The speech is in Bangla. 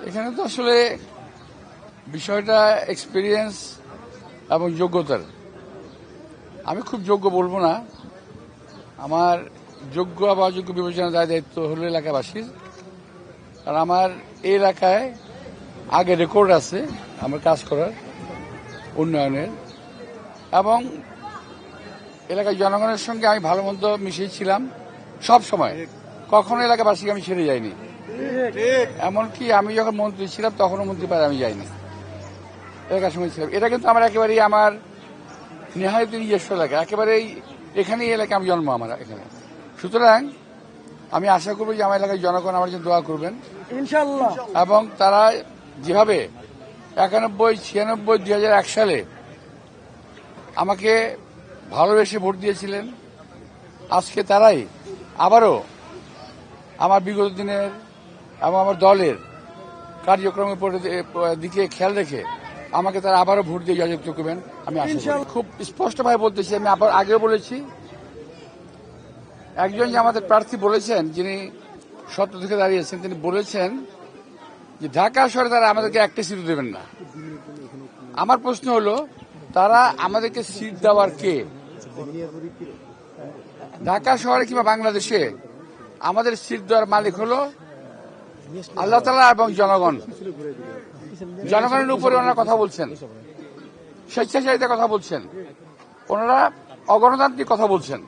এখানে তো আসলে বিষয়টা এক্সপিরিয়েন্স এবং যোগ্যতার। আমি খুব যোগ্য বলবো না, আমার যোগ্য বা অযোগ্য বিবেচনা দায়িত্ব হলো এলাকাবাসীর। কারণ আমার এই এলাকায় আগে রেকর্ড আছে আমার কাজ করার, উন্নয়নের, এবং এলাকার জনগণের সঙ্গে আমি ভালো মন্দ মিশিয়েছিলাম সব সময়। কখনো এলাকাবাসীকে আমি ছেড়ে যাইনি। এমনকি আমি যখন মন্ত্রী ছিলাম তখনও মন্ত্রী পাড়ায় আমি যাইনি, এলাকার সঙ্গে ছিলাম। এটা কিন্তু আমার একেবারেই আমার নেহায়ত নিজস্ব এলাকা, একেবারেই এখানেই এলাকা, আমি জন্ম আমার এখানে। সুতরাং আমি আশা করবো যে আমার এলাকার জনগণ আমার জন্য দোয়া করবেন ইনশাআল্লাহ, এবং তারা যেভাবে 91, 96, 2001 সালে আমাকে ভালোবেসে ভোট দিয়েছিলেন, আজকে তারাই আবারও আমার বিগত দিনের এবং আমার দলের কার্যক্রমের দিকে খেয়াল রেখে আমাকে তারা আবারও ভোট দিয়ে জয়যুক্ত করবেন আমি আশা করি। খুব স্পষ্টভাবে বলতেছি, আমি আবার আগেও বলেছি, একজন যে আমাদের প্রার্থী বলেছেন, যিনি সত্য থেকে দাঁড়িয়েছেন, তিনি বলেছেন যে ঢাকা শহরে তারা আমাদেরকে একটা সিট দেবেন না। আমার প্রশ্ন হলো, তারা আমাদেরকে সিট দেওয়ার কে? ঢাকা শহরে কিংবা বাংলাদেশে আমাদের সিট দেওয়ার মালিক হলো আল্লাহ তাআলা এবং জনগণ। জনগণের উপরে ওনারা কথা বলছেন, স্বেচ্ছাচারিতার কথা বলছেন, ওনারা অগণতান্ত্রিক কথা বলছেন।